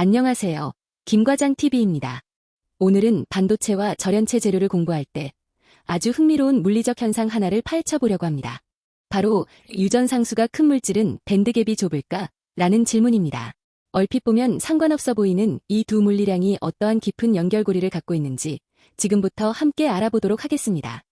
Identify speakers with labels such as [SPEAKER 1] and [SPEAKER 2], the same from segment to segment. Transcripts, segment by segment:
[SPEAKER 1] 안녕하세요. 김과장 TV입니다. 오늘은 반도체와 절연체 재료를 공부할 때 아주 흥미로운 물리적 현상 하나를 파헤쳐 보려고 합니다. 바로 유전상수가 큰 물질은 밴드갭이 좁을까? 라는 질문입니다. 얼핏 보면 상관없어 보이는 이 두 물리량이 어떠한 깊은 연결고리를 갖고 있는지 지금부터 함께 알아보도록 하겠습니다.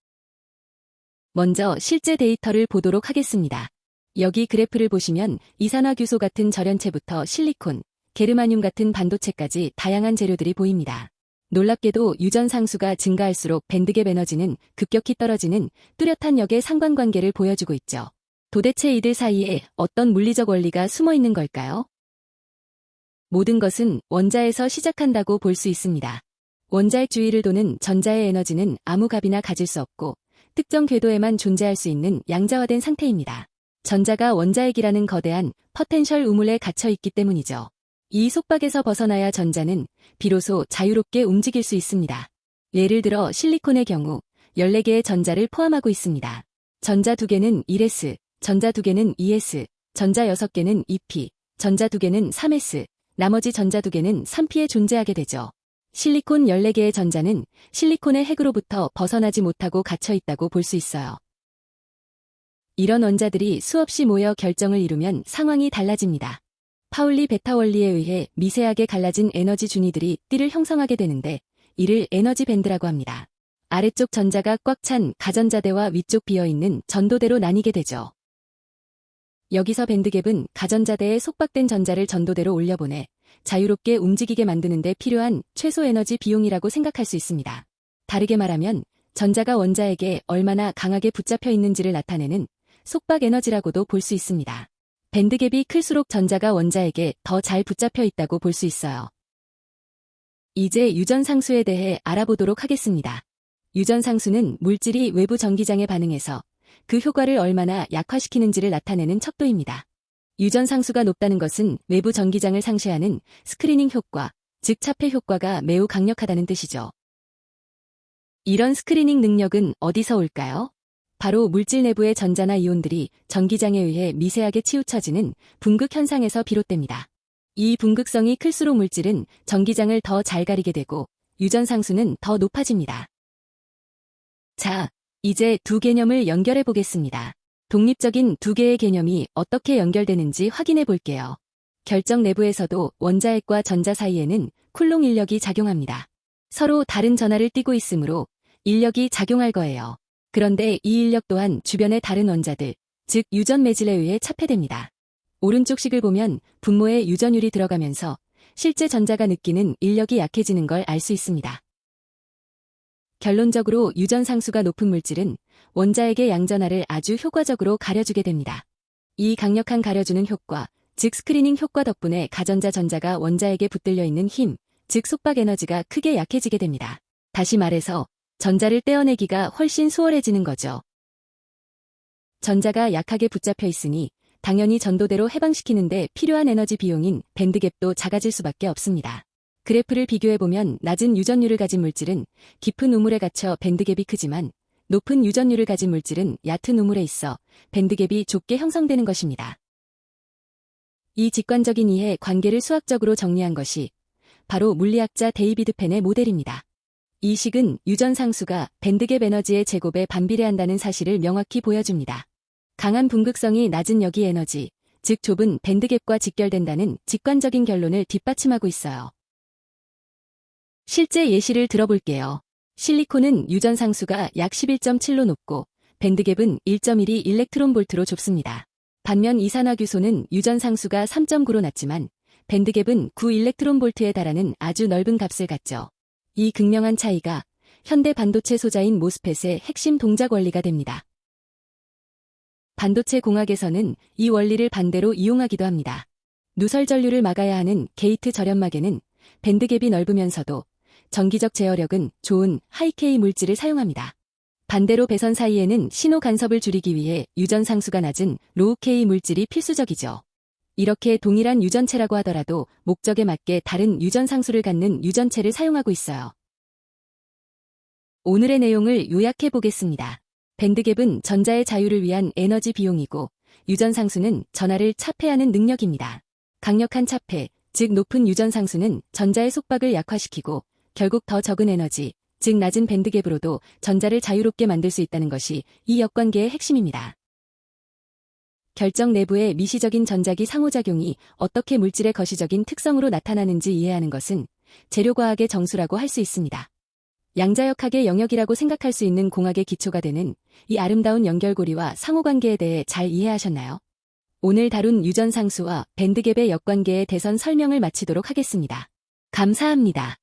[SPEAKER 1] 먼저 실제 데이터를 보도록 하겠습니다. 여기 그래프를 보시면 이산화규소 같은 절연체부터 실리콘, 게르마늄 같은 반도체까지 다양한 재료들이 보입니다. 놀랍게도 유전상수가 증가할수록 밴드갭 에너지는 급격히 떨어지는 뚜렷한 역의 상관관계를 보여주고 있죠. 도대체 이들 사이에 어떤 물리적 원리가 숨어 있는 걸까요? 모든 것은 원자에서 시작한다고 볼 수 있습니다. 원자의 주위를 도는 전자의 에너지는 아무 값이나 가질 수 없고 특정 궤도에만 존재할 수 있는 양자화된 상태입니다. 전자가 원자핵이라는 거대한 포텐셜 우물에 갇혀 있기 때문이죠. 이 속박에서 벗어나야 전자는 비로소 자유롭게 움직일 수 있습니다. 예를 들어 실리콘의 경우 14개의 전자를 포함하고 있습니다. 전자 2개는 1s, 전자 2개는 2s, 전자 6개는 2p, 전자 2개는 3s, 나머지 전자 2개는 3p에 존재하게 되죠. 실리콘 14개의 전자는 실리콘의 핵으로부터 벗어나지 못하고 갇혀 있다고 볼 수 있어요. 이런 원자들이 수없이 모여 결정을 이루면 상황이 달라집니다. 파울리 베타 원리에 의해 미세하게 갈라진 에너지 준위들이 띠를 형성하게 되는데 이를 에너지 밴드라고 합니다. 아래쪽 전자가 꽉 찬 가전자대와 위쪽 비어있는 전도대로 나뉘게 되죠. 여기서 밴드갭은 가전자대에 속박된 전자를 전도대로 올려보내 자유롭게 움직이게 만드는 데 필요한 최소 에너지 비용이라고 생각할 수 있습니다. 다르게 말하면 전자가 원자에게 얼마나 강하게 붙잡혀 있는지를 나타내는 속박 에너지라고도 볼 수 있습니다. 밴드갭이 클수록 전자가 원자에게 더 잘 붙잡혀 있다고 볼 수 있어요. 이제 유전상수에 대해 알아보도록 하겠습니다. 유전상수는 물질이 외부 전기장에 반응해서 그 효과를 얼마나 약화시키는지를 나타내는 척도입니다. 유전상수가 높다는 것은 외부 전기장을 상쇄하는 스크리닝 효과, 즉 차폐 효과가 매우 강력하다는 뜻이죠. 이런 스크리닝 능력은 어디서 올까요? 바로 물질 내부의 전자나 이온들이 전기장에 의해 미세하게 치우쳐지는 분극 현상에서 비롯됩니다. 이 분극성이 클수록 물질은 전기장을 더 잘 가리게 되고 유전상수는 더 높아집니다. 자, 이제 두 개념을 연결해 보겠습니다. 독립적인 두 개의 개념이 어떻게 연결되는지 확인해 볼게요. 결정 내부에서도 원자핵과 전자 사이에는 쿨롱 인력이 작용합니다. 서로 다른 전하를 띠고 있으므로 인력이 작용할 거예요. 그런데 이 인력 또한 주변의 다른 원자들, 즉 유전 매질에 의해 차폐됩니다. 오른쪽 식을 보면 분모에 유전율이 들어가면서 실제 전자가 느끼는 인력이 약해지는 걸 알 수 있습니다. 결론적으로 유전상수가 높은 물질은 원자핵의 양전하를 아주 효과적으로 가려주게 됩니다. 이 강력한 가려주는 효과, 즉 스크리닝 효과 덕분에 가전자 전자가 원자핵에 붙들려 있는 힘, 즉 속박 에너지가 크게 약해지게 됩니다. 다시 말해서 전자를 떼어내기가 훨씬 수월해지는 거죠. 전자가 약하게 붙잡혀 있으니 당연히 전도대로 해방시키는데 필요한 에너지 비용인 밴드갭도 작아질 수밖에 없습니다. 그래프를 비교해보면 낮은 유전율을 가진 물질은 깊은 우물에 갇혀 밴드갭이 크지만 높은 유전율을 가진 물질은 얕은 우물에 있어 밴드갭이 좁게 형성되는 것입니다. 이 직관적인 이해 관계를 수학적으로 정리한 것이 바로 물리학자 데이비드 펜의 모델입니다. 이 식은 유전상수가 밴드갭 에너지의 제곱에 반비례한다는 사실을 명확히 보여줍니다. 강한 분극성이 낮은 여기 에너지, 즉 좁은 밴드갭과 직결된다는 직관적인 결론을 뒷받침하고 있어요. 실제 예시를 들어볼게요. 실리콘은 유전상수가 약 11.7로 높고 밴드갭은 1.12 일렉트론볼트로 좁습니다. 반면 이산화규소는 유전상수가 3.9로 낮지만 밴드갭은 9 일렉트론볼트에 달하는 아주 넓은 값을 갖죠. 이 극명한 차이가 현대 반도체 소자인 모스펫의 핵심 동작 원리가 됩니다. 반도체 공학에서는 이 원리를 반대로 이용하기도 합니다. 누설 전류를 막아야 하는 게이트 절연막에는 밴드갭이 넓으면서도 전기적 제어력은 좋은 하이-K 물질을 사용합니다. 반대로 배선 사이에는 신호 간섭을 줄이기 위해 유전상수가 낮은 로우-K 물질이 필수적이죠. 이렇게 동일한 유전체라고 하더라도 목적에 맞게 다른 유전상수를 갖는 유전체를 사용하고 있어요. 오늘의 내용을 요약해 보겠습니다. 밴드갭은 전자의 자유를 위한 에너지 비용이고 유전상수는 전하를 차폐하는 능력입니다. 강력한 차폐, 즉 높은 유전상수는 전자의 속박을 약화시키고 결국 더 적은 에너지, 즉 낮은 밴드갭으로도 전자를 자유롭게 만들 수 있다는 것이 이 역관계의 핵심입니다. 결정 내부의 미시적인 전자기 상호작용이 어떻게 물질의 거시적인 특성으로 나타나는지 이해하는 것은 재료과학의 정수라고 할 수 있습니다. 양자역학의 영역이라고 생각할 수 있는 공학의 기초가 되는 이 아름다운 연결고리와 상호관계에 대해 잘 이해하셨나요? 오늘 다룬 유전상수와 밴드갭의 역관계의 대선 설명을 마치도록 하겠습니다. 감사합니다.